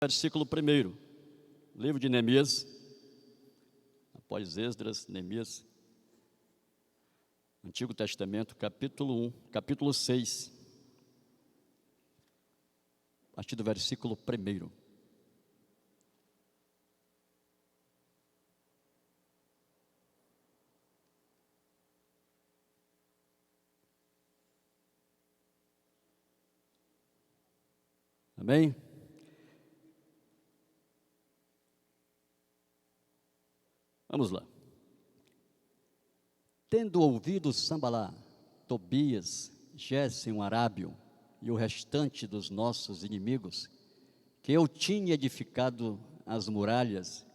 Versículo 1, livro de Neemias, após Esdras, Neemias, Antigo Testamento, capítulo 1, capítulo 6, a partir do versículo 1. Amém? Vamos lá. Tendo ouvido Sambalá, Tobias, Gésem, um arábio, e o restante dos nossos inimigos, que eu tinha edificado as muralhas,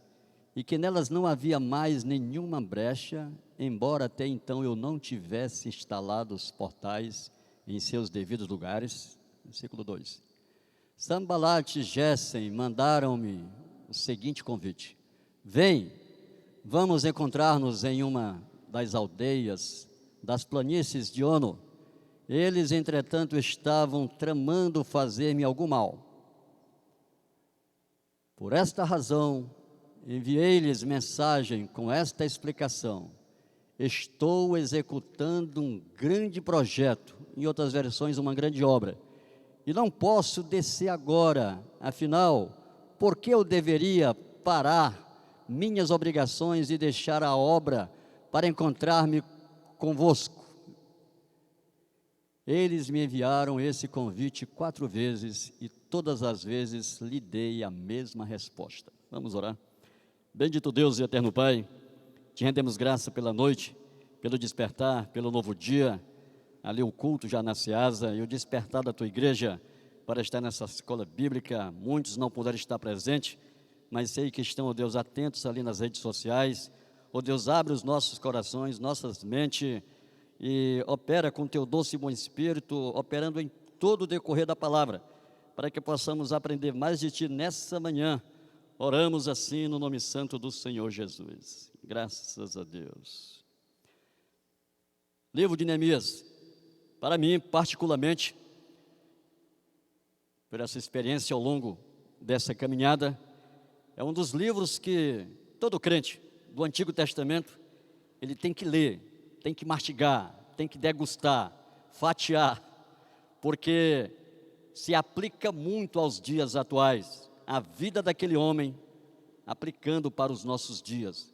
e que nelas não havia mais nenhuma brecha, embora até então eu não tivesse instalado os portais em seus devidos lugares. Versículo 2. Sambalat e Gésem mandaram-me o seguinte convite: vem, vamos encontrar-nos em uma das aldeias das planícies de Ono. Eles, entretanto, estavam tramando fazer-me algum mal. Por esta razão, enviei-lhes mensagem com esta explicação: estou executando um grande projeto, em outras versões, uma grande obra, e não posso descer agora. Afinal, por que eu deveria parar minhas obrigações e deixar a obra para encontrar-me convosco? Eles me enviaram esse convite 4 vezes e todas as vezes lhe dei a mesma resposta. Vamos orar. Bendito Deus e eterno Pai, te rendemos graça pela noite, pelo despertar, pelo novo dia, ali o culto já na Ceasa e o despertar da tua igreja para estar nessa escola bíblica. Muitos não puderam estar presentes, mas sei que estão, ó Deus, atentos ali nas redes sociais. Ó Deus, abre os nossos corações, nossas mentes, e opera com teu doce e bom Espírito, operando em todo o decorrer da palavra, para que possamos aprender mais de Ti nessa manhã. Oramos assim no nome santo do Senhor Jesus. Graças a Deus. Livro de Neemias, para mim particularmente, por essa experiência ao longo dessa caminhada, é um dos livros que todo crente do Antigo Testamento, ele tem que ler, tem que mastigar, tem que degustar, fatiar, porque se aplica muito aos dias atuais, a vida daquele homem, aplicando para os nossos dias.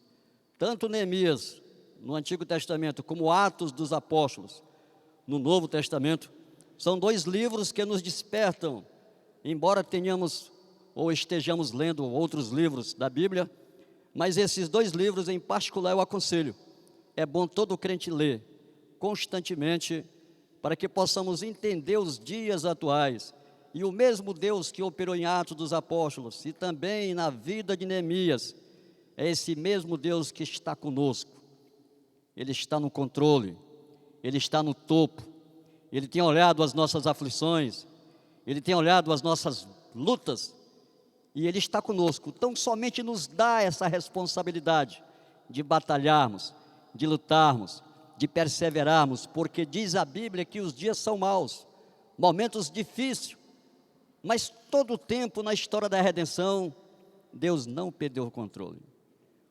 Tanto Neemias, no Antigo Testamento, como Atos dos Apóstolos, no Novo Testamento, são 2 livros que nos despertam, embora tenhamos ou estejamos lendo outros livros da Bíblia, mas esses 2 livros em particular eu aconselho. É bom todo crente ler constantemente, para que possamos entender os dias atuais. E o mesmo Deus que operou em Atos dos Apóstolos e também na vida de Neemias, é esse mesmo Deus que está conosco. Ele está no controle, Ele está no topo, Ele tem olhado as nossas aflições, Ele tem olhado as nossas lutas, e Ele está conosco. Então somente nos dá essa responsabilidade de batalharmos, de lutarmos, de perseverarmos, porque diz a Bíblia que os dias são maus, momentos difíceis, mas todo o tempo na história da redenção, Deus não perdeu o controle.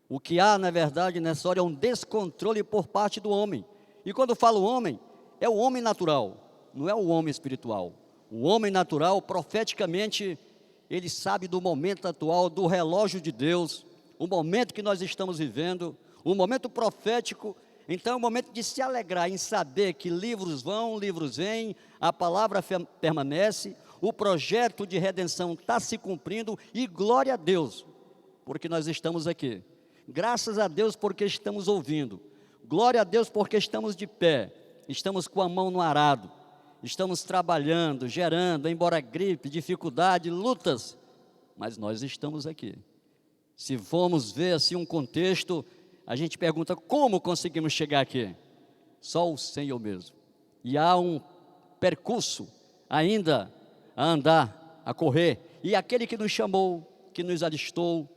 O que há, na verdade, nessa hora é um descontrole por parte do homem. E quando falo homem, é o homem natural, não é o homem espiritual. O homem natural, profeticamente, ele sabe do momento atual, do relógio de Deus, o momento que nós estamos vivendo, o momento profético. Então é o momento de se alegrar em saber que livros vão, livros vêm, a palavra permanece, o projeto de redenção está se cumprindo, e glória a Deus, porque nós estamos aqui. Graças a Deus porque estamos ouvindo, glória a Deus porque estamos de pé, estamos com a mão no arado, estamos trabalhando, gerando, embora gripe, dificuldade, lutas, mas nós estamos aqui. Se formos ver assim um contexto, a gente pergunta: como conseguimos chegar aqui? Só o Senhor mesmo. E há um percurso ainda a andar, a correr, e aquele que nos chamou, que nos alistou,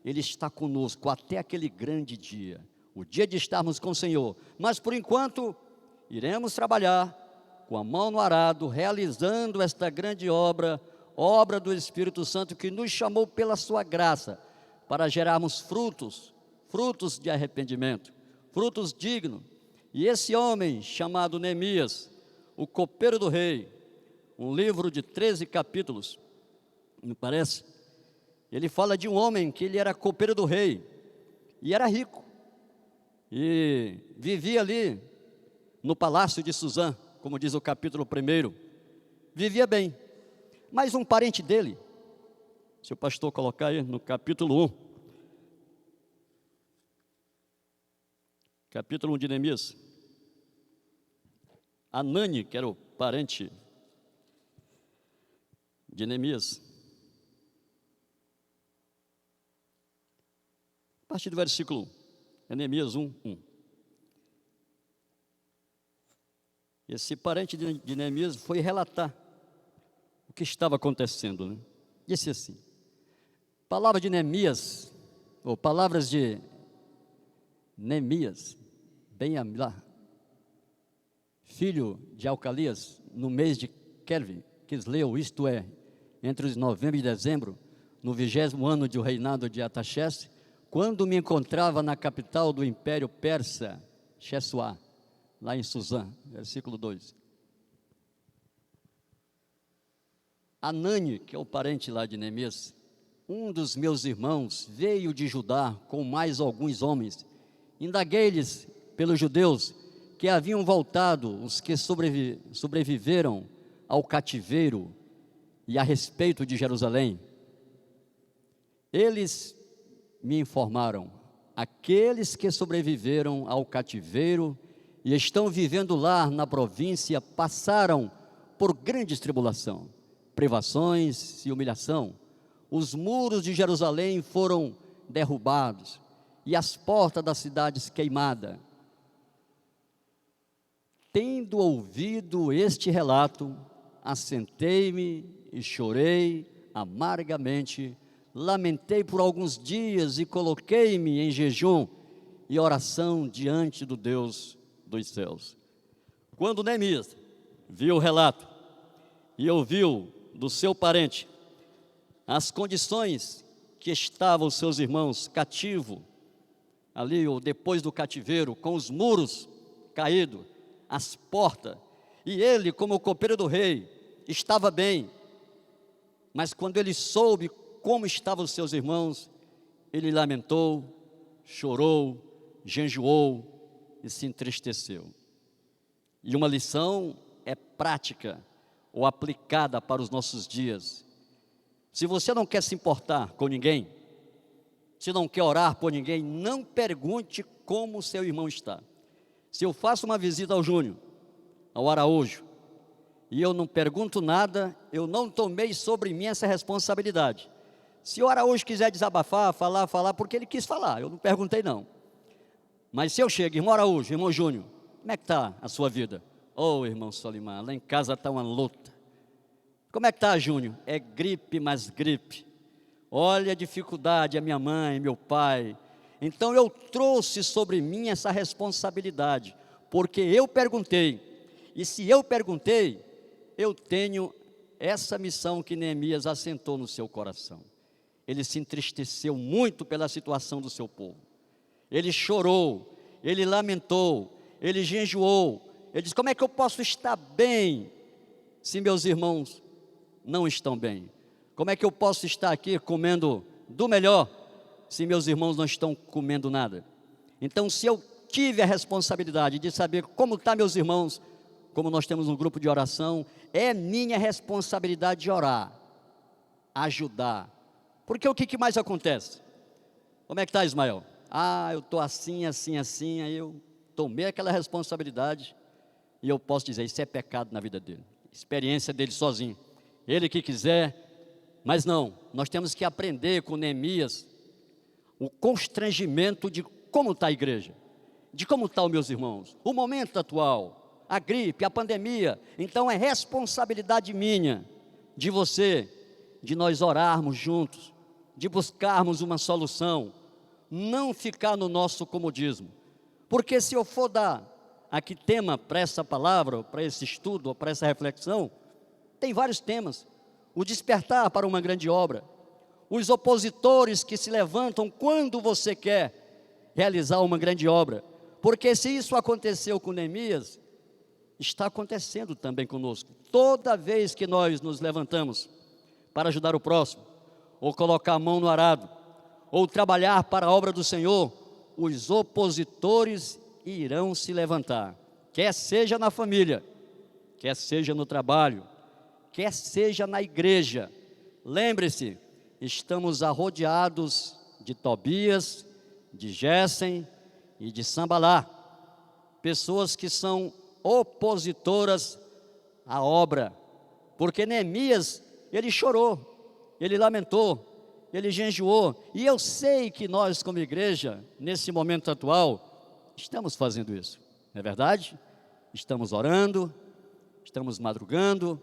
Ele está conosco até aquele grande dia, o dia de estarmos com o Senhor. Mas por enquanto, iremos trabalhar com a mão no arado, realizando esta grande obra, obra do Espírito Santo que nos chamou pela sua graça para gerarmos frutos de arrependimento, frutos dignos. E esse homem chamado Neemias, o copeiro do rei, um livro de 13 capítulos, me parece, ele fala de um homem que ele era copeiro do rei e era rico e vivia ali no palácio de Suzã, como diz o capítulo 1, vivia bem. Mas um parente dele, se o pastor colocar aí no capítulo 1, capítulo 1 de Neemias, Anani, que era o parente de Neemias, a partir do versículo 1, é Neemias 1, 1. Esse parente de Neemias foi relatar o que estava acontecendo, né? Disse assim: palavra de Neemias, ou palavras de Neemias, bem lá, filho de Alcalias, no mês de Quisleu, isto é, entre os novembro e dezembro, no 20º ano do reinado de Artaxerxes, quando me encontrava na capital do Império Persa, Xesuá, lá em Suzã, versículo 2. Anani, que é o parente lá de Neemias, um dos meus irmãos, veio de Judá com mais alguns homens. Indaguei-lhes pelos judeus que haviam voltado, os que sobreviveram ao cativeiro, e a respeito de Jerusalém. Eles me informaram: aqueles que sobreviveram ao cativeiro e estão vivendo lá na província passaram por grandes tribulação, privações e humilhação. Os muros de Jerusalém foram derrubados e as portas das cidades queimadas. Tendo ouvido este relato, assentei-me e chorei amargamente, lamentei por alguns dias e coloquei-me em jejum e oração diante do Deus dos céus. Quando Neemias viu o relato e ouviu do seu parente as condições que estavam os seus irmãos cativos, ali ou depois do cativeiro, com os muros caídos, as portas, e ele, como copeiro do rei, estava bem, mas quando ele soube como estavam os seus irmãos, ele lamentou, chorou, jejuou e se entristeceu. E uma lição é prática ou aplicada para os nossos dias. Se você não quer se importar com ninguém, se não quer orar por ninguém, não pergunte como o seu irmão está. Se eu faço uma visita ao Júnior, ao Araújo, e eu não pergunto nada, eu não tomei sobre mim essa responsabilidade. Se o Araújo quiser desabafar, falar, porque ele quis falar, eu não perguntei não. Mas se eu chego, irmão Araújo, irmão Júnior, como é que está a sua vida? Ô, irmão Solimar, lá em casa está uma luta. Como é que está, Júnior? É gripe, mas gripe. Olha a dificuldade, a minha mãe, meu pai. Então eu trouxe sobre mim essa responsabilidade, porque eu perguntei, e se eu perguntei, eu tenho essa missão que Neemias assentou no seu coração. Ele se entristeceu muito pela situação do seu povo, ele chorou, ele lamentou, ele jejuou, ele disse: como é que eu posso estar bem, se meus irmãos não estão bem? Como é que eu posso estar aqui comendo do melhor, se meus irmãos não estão comendo nada? Então, se eu tive a responsabilidade de saber como estão meus irmãos, como nós temos um grupo de oração, é minha responsabilidade de orar, ajudar. Porque o que mais acontece? Como é que está, Ismael? Eu estou assim, aí eu tomei aquela responsabilidade, e eu posso dizer, isso é pecado na vida dele, experiência dele sozinho, ele que quiser. Mas não, nós temos que aprender com Neemias o constrangimento de como está a igreja, de como estão meus irmãos, o momento atual, a gripe, a pandemia. Então é responsabilidade minha, de você, de nós orarmos juntos, de buscarmos uma solução, não ficar no nosso comodismo. Porque se eu for dar aqui tema para essa palavra, para esse estudo, para essa reflexão, tem vários temas. o despertar para uma grande obra, os opositores que se levantam quando você quer realizar uma grande obra. Porque se isso aconteceu com Neemias, está acontecendo também conosco. Toda vez que nós nos levantamos para ajudar o próximo, ou colocar a mão no arado, ou trabalhar para a obra do Senhor, os opositores irão se levantar, quer seja na família, quer seja no trabalho, quer seja na igreja. Lembre-se, estamos rodeados de Tobias, de Gésem e de Sambalá, pessoas que são opositoras à obra, porque Neemias, ele chorou, ele lamentou, ele jejuou, e eu sei que nós como igreja, nesse momento atual, estamos fazendo isso, não é verdade? Estamos orando, estamos madrugando,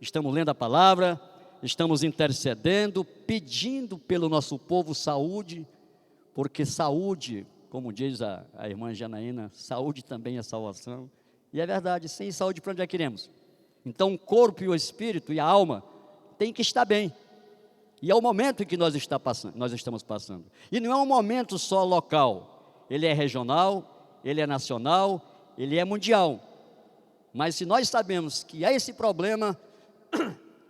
estamos lendo a palavra, estamos intercedendo, pedindo pelo nosso povo saúde, porque saúde, como diz a irmã Janaína, saúde também é salvação, e é verdade, sem saúde para onde é que iremos? Então o corpo e o espírito e a alma tem que estar bem, e é o momento em que nós estamos passando, e não é um momento só local, ele é regional, ele é nacional, ele é mundial, mas se nós sabemos que há esse problema,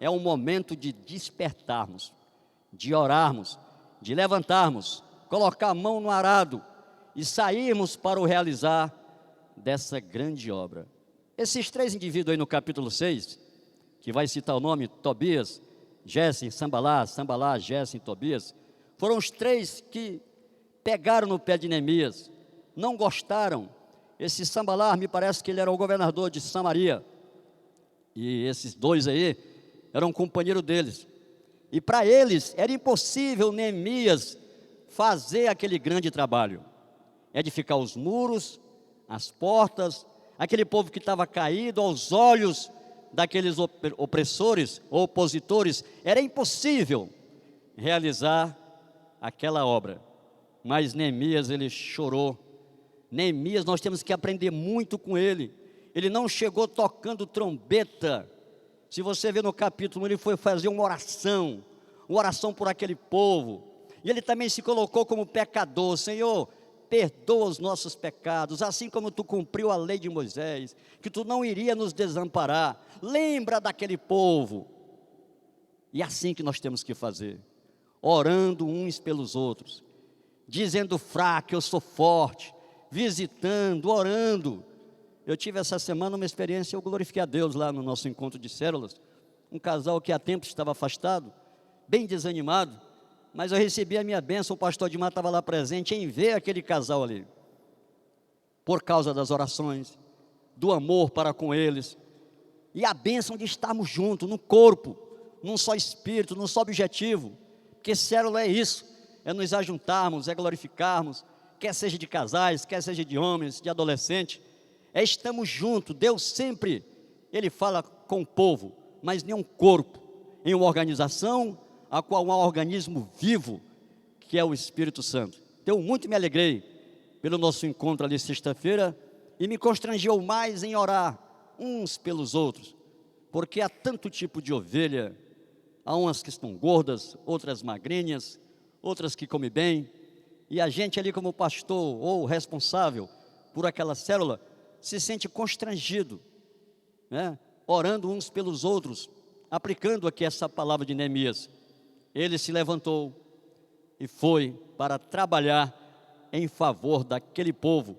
é um momento de despertarmos, de orarmos, de levantarmos, colocar a mão no arado e sairmos para o realizar dessa grande obra. Esses três indivíduos aí no capítulo 6, que vai citar o nome Tobias, Gésem, Sambalá, Gésem, Tobias, foram os três que pegaram no pé de Neemias, não gostaram. Esse Sambalá, me parece que ele era o governador de Samaria, e esses dois aí eram companheiros deles, e para eles era impossível Neemias fazer aquele grande trabalho, edificar os muros, as portas, aquele povo que estava caído aos olhos daqueles opressores, opositores, era impossível realizar aquela obra, mas Neemias, ele chorou. Neemias, nós temos que aprender muito com ele. Ele não chegou tocando trombeta. Se você ver no capítulo, ele foi fazer uma oração por aquele povo, e ele também se colocou como pecador. Senhor, perdoa os nossos pecados, assim como tu cumpriu a lei de Moisés, que tu não iria nos desamparar, lembra daquele povo. E é assim que nós temos que fazer, orando uns pelos outros, dizendo fraco, eu sou forte, visitando, orando. Eu tive essa semana uma experiência, eu glorifiquei a Deus lá no nosso encontro de células, um casal que há tempo estava afastado, bem desanimado, mas eu recebi a minha bênção, o pastor Edmar estava lá presente em ver aquele casal ali, por causa das orações, do amor para com eles, e a bênção de estarmos juntos, no corpo, num só espírito, num só objetivo, porque célula é isso, é nos ajuntarmos, é glorificarmos, quer seja de casais, quer seja de homens, de adolescentes, estamos juntos. Deus sempre, Ele fala com o povo, mas em um corpo, em uma organização, a qual há um organismo vivo, que é o Espírito Santo. Eu muito me alegrei pelo nosso encontro ali sexta-feira, e me constrangeu mais em orar uns pelos outros, porque há tanto tipo de ovelha, há umas que estão gordas, outras magrinhas, outras que comem bem, e a gente ali como pastor ou responsável por aquela célula, se sente constrangido, né? Orando uns pelos outros, aplicando aqui essa palavra de Neemias. Ele se levantou e foi para trabalhar em favor daquele povo,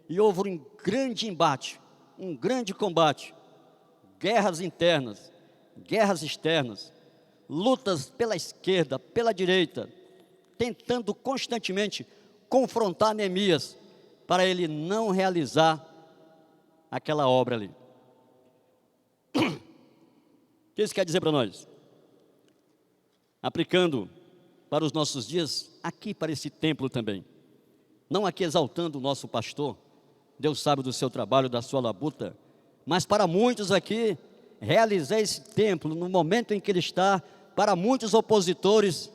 e houve um grande embate, um grande combate, guerras internas, guerras externas, lutas pela esquerda, pela direita, tentando constantemente confrontar Neemias, para ele não realizar aquela obra ali. O que isso quer dizer para nós? Aplicando para os nossos dias, aqui para esse templo também, não aqui exaltando o nosso pastor, Deus sabe do seu trabalho, da sua labuta, mas para muitos aqui, realizar esse templo no momento em que ele está, para muitos opositores,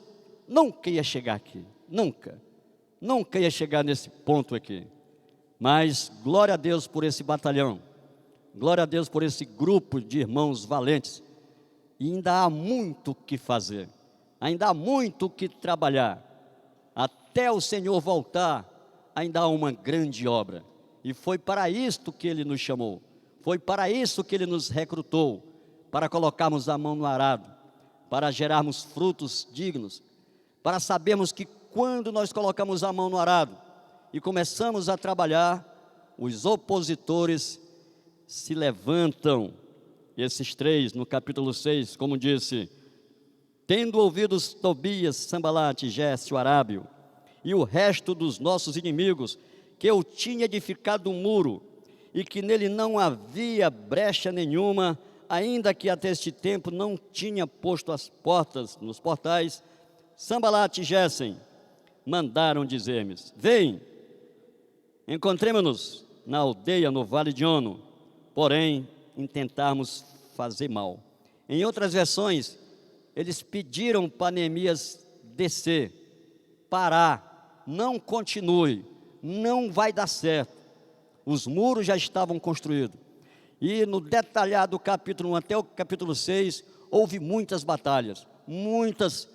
nunca ia chegar aqui, nunca ia chegar nesse ponto aqui, mas glória a Deus por esse batalhão, glória a Deus por esse grupo de irmãos valentes, E ainda há muito o que fazer, ainda há muito o que trabalhar. Até o Senhor voltar, ainda há uma grande obra. E foi para isto que Ele nos chamou, foi para isso que Ele nos recrutou, para colocarmos a mão no arado, para gerarmos frutos dignos, para sabermos que quando nós colocamos a mão no arado e começamos a trabalhar, os opositores se levantam. Esses três, no capítulo 6, como disse: tendo ouvidos Tobias, Sambalate, Gésio, Arábio, e o resto dos nossos inimigos, que eu tinha edificado um muro, e que nele não havia brecha nenhuma, ainda que até este tempo não tinha posto as portas nos portais, Sambalate e Gésem mandaram dizer-me: vem, encontremo-nos na aldeia no vale de Ono, porém intentarmos fazer mal. Em outras versões, eles pediram para Neemias descer, parar, não continue, não vai dar certo. Os muros já estavam construídos. E no detalhado capítulo 1 até o capítulo 6, houve muitas batalhas, muitas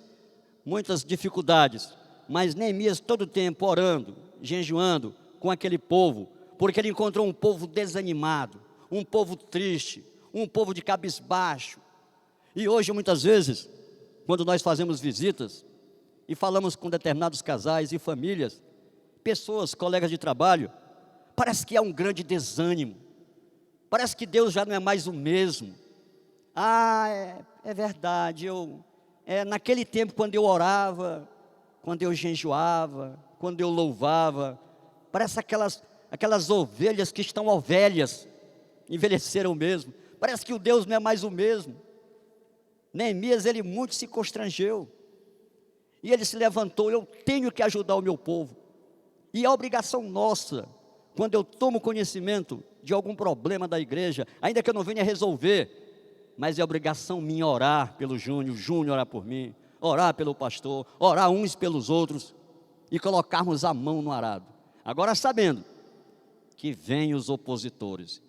dificuldades. Mas Neemias todo o tempo orando, jejuando com aquele povo, porque ele encontrou um povo desanimado, um povo triste, um povo de cabisbaixo. E hoje, muitas vezes, quando nós fazemos visitas e falamos com determinados casais e famílias, pessoas, colegas de trabalho, parece que há um grande desânimo, parece que Deus já não é mais o mesmo. É verdade, naquele tempo quando eu orava, quando eu jejuava, quando eu louvava, parece aquelas ovelhas que estão ovelhas, envelheceram mesmo, parece que o Deus não é mais o mesmo. Neemias, ele muito se constrangeu, e ele se levantou: eu tenho que ajudar o meu povo, e é obrigação nossa, quando eu tomo conhecimento de algum problema da igreja, ainda que eu não venha resolver, mas é obrigação minha orar pelo Júnior, orar por mim, orar pelo pastor, orar uns pelos outros, e colocarmos a mão no arado. Agora, sabendo que vêm os opositores,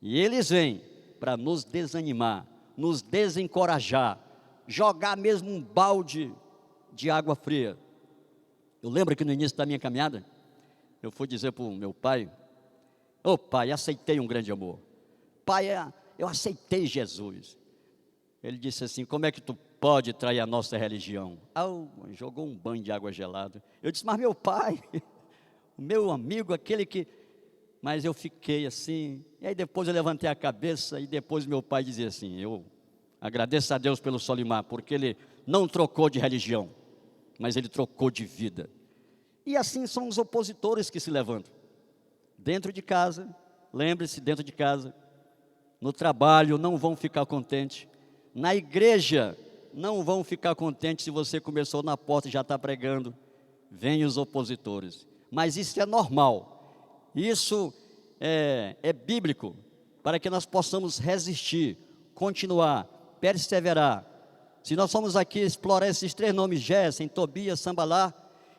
e eles vêm para nos desanimar, nos desencorajar, jogar mesmo um balde de água fria. Eu lembro que no início da minha caminhada, eu fui dizer para o meu pai: ô pai, aceitei um grande amor. Pai, eu aceitei Jesus. Ele disse assim: como é que tu pode trair a nossa religião? Jogou um banho de água gelada. Eu disse: mas meu pai, o meu amigo, aquele que... Mas eu fiquei assim, e aí depois eu levantei a cabeça, e depois meu pai dizia assim: eu agradeço a Deus pelo Solimar, porque ele não trocou de religião, mas ele trocou de vida. E assim são os opositores que se levantam. Dentro de casa, lembre-se, dentro de casa, no trabalho não vão ficar contentes, na igreja não vão ficar contentes se você começou na porta e já está pregando. Vêm os opositores, mas isso é normal. Isso é bíblico, para que nós possamos resistir, continuar, perseverar. Se nós formos aqui explorar esses três nomes, Gésem, Tobias, Sambalá,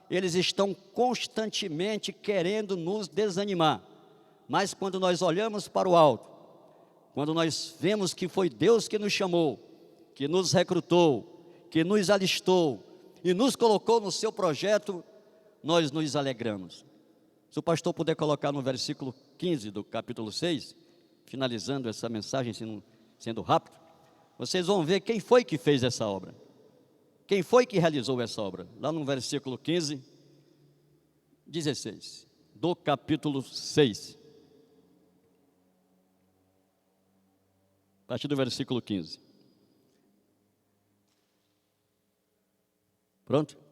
eles estão constantemente querendo nos desanimar. Mas quando nós olhamos para o alto, quando nós vemos que foi Deus que nos chamou, que nos recrutou, que nos alistou e nos colocou no seu projeto, nós nos alegramos. Se o pastor puder colocar no versículo 15 do capítulo 6, finalizando essa mensagem, sendo rápido, vocês vão ver quem foi que fez essa obra, quem foi que realizou essa obra. Lá no versículo 15, 16, do capítulo 6, a partir do versículo 15. Pronto?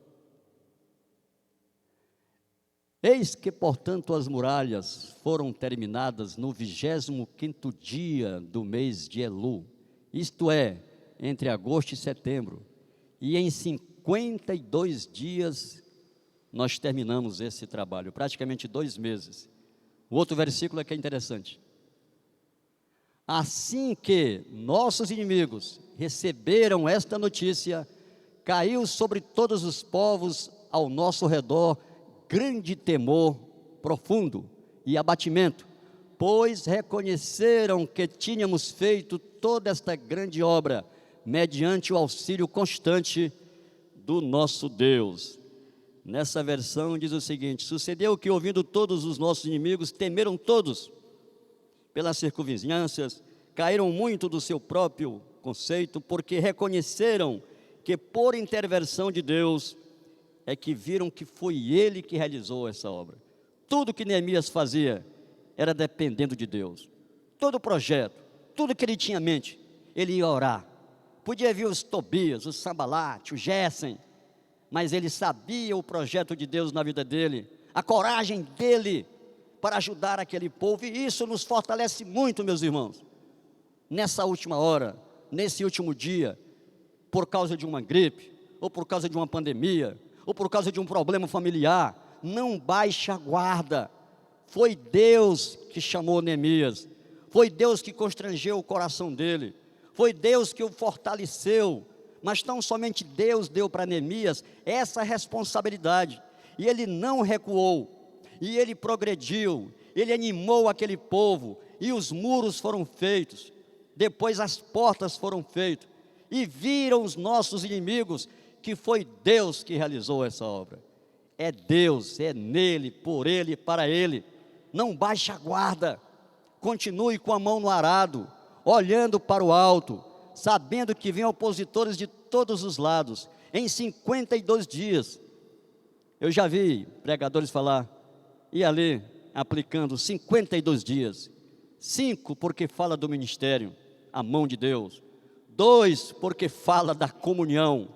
Eis que, portanto, as muralhas foram terminadas no 25º dia do mês de Elu, isto é, entre agosto e setembro, e em 52 dias nós terminamos esse trabalho, praticamente 2 meses. O outro versículo é que é interessante. Assim que nossos inimigos receberam esta notícia, caiu sobre todos os povos ao nosso redor grande temor profundo e abatimento, pois reconheceram que tínhamos feito toda esta grande obra mediante o auxílio constante do nosso Deus. Nessa versão diz o seguinte: sucedeu que, ouvindo todos os nossos inimigos, temeram todos pelas circunvizinhanças, caíram muito do seu próprio conceito, porque reconheceram que por intervenção de Deus é que viram que foi Ele que realizou essa obra. Tudo que Neemias fazia era dependendo de Deus. Todo o projeto, tudo que ele tinha em mente, ele ia orar. Podia vir os Tobias, os Sambalate, o Gessem, mas ele sabia o projeto de Deus na vida dele, a coragem dele para ajudar aquele povo, e isso nos fortalece muito, meus irmãos. Nessa última hora, nesse último dia, por causa de uma gripe, ou por causa de uma pandemia, ou por causa de um problema familiar, não baixe a guarda. Foi Deus que chamou Neemias, foi Deus que constrangeu o coração dele, foi Deus que o fortaleceu, mas tão somente Deus deu para Neemias essa responsabilidade, e ele não recuou, e ele progrediu, ele animou aquele povo, e os muros foram feitos, depois as portas foram feitas, e viram os nossos inimigos que foi Deus que realizou essa obra. É Deus, é nele, por ele, para ele. Não baixe a guarda, continue com a mão no arado, olhando para o alto, sabendo que vem opositores de todos os lados. Em 52 dias, eu já vi pregadores falar, e ali aplicando 52 dias, 5 porque fala do ministério, a mão de Deus, 2 porque fala da comunhão,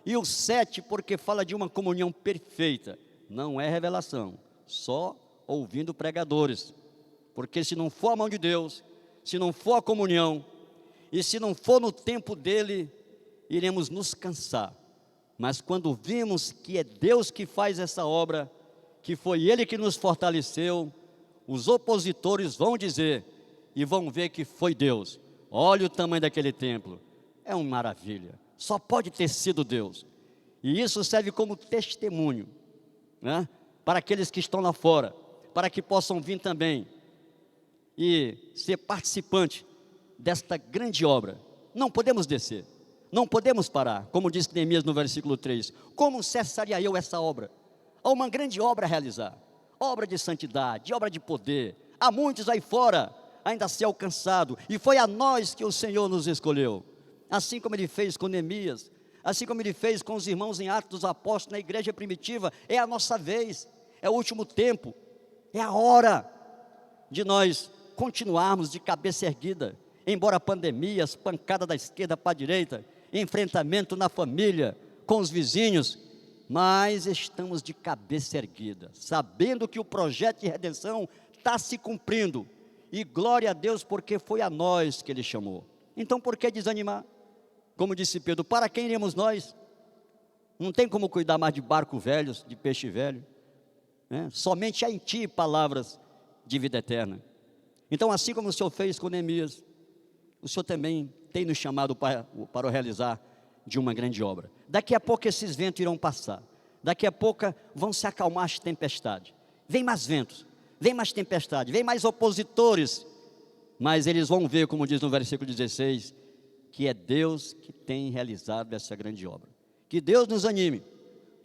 e o 7 porque fala de uma comunhão perfeita. Não é revelação, só ouvindo pregadores, porque se não for a mão de Deus, se não for a comunhão, e se não for no tempo dele, iremos nos cansar. Mas quando vimos que é Deus que faz essa obra, que foi Ele que nos fortaleceu, os opositores vão dizer, e vão ver que foi Deus. Olha o tamanho daquele templo, é uma maravilha, só pode ter sido Deus. E isso serve como testemunho, né, para aqueles que estão lá fora, para que possam vir também e ser participante desta grande obra. Não podemos descer, não podemos parar, como disse Neemias no versículo 3, como cessaria eu essa obra? Há uma grande obra a realizar, obra de santidade, obra de poder, há muitos aí fora ainda a ser alcançado, e foi a nós que o Senhor nos escolheu, assim como Ele fez com Neemias, assim como Ele fez com os irmãos em Atos dos Apóstolos, na igreja primitiva. É a nossa vez, é o último tempo, é a hora de nós continuarmos de cabeça erguida, embora a pandemia, as pancadas da esquerda para a direita, enfrentamento na família, com os vizinhos, mas estamos de cabeça erguida, sabendo que o projeto de redenção está se cumprindo, e glória a Deus, porque foi a nós que Ele chamou. Então por que desanimar? Como disse Pedro, para quem iremos nós? Não tem como cuidar mais de barco velhos, de peixe velho, né? Somente há em ti palavras de vida eterna. Então, assim como o Senhor fez com Neemias, o Senhor também tem nos chamado para o realizar de uma grande obra. Daqui a pouco esses ventos irão passar, daqui a pouco vão se acalmar as tempestades, vem mais ventos, vem mais tempestade, vem mais opositores, mas eles vão ver, como diz no versículo 16, que é Deus que tem realizado essa grande obra. Que Deus nos anime,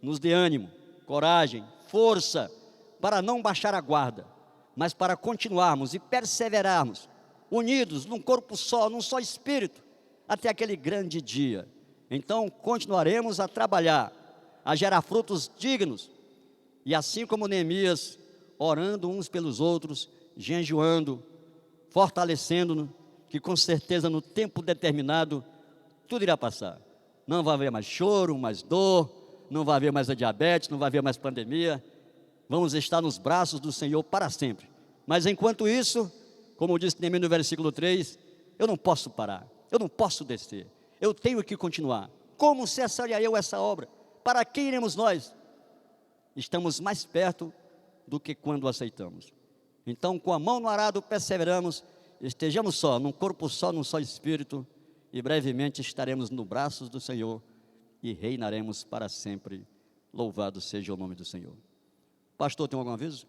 nos dê ânimo, coragem, força, para não baixar a guarda, mas para continuarmos e perseverarmos, unidos num corpo só, num só espírito, até aquele grande dia. Então continuaremos a trabalhar, a gerar frutos dignos, e assim como Neemias, orando uns pelos outros, jejuando, fortalecendo-nos, que com certeza no tempo determinado, tudo irá passar. Não vai haver mais choro, mais dor, não vai haver mais a diabetes, não vai haver mais pandemia. Vamos estar nos braços do Senhor para sempre. Mas enquanto isso, como disse Neemias no versículo 3, eu não posso parar, eu não posso descer, eu tenho que continuar. Como cessaria eu essa obra? Para quem iremos nós? Estamos mais perto do que quando aceitamos. Então, com a mão no arado, perseveramos, estejamos só, num corpo só, num só espírito, e brevemente estaremos nos braços do Senhor e reinaremos para sempre. Louvado seja o nome do Senhor. Pastor, tem algum aviso?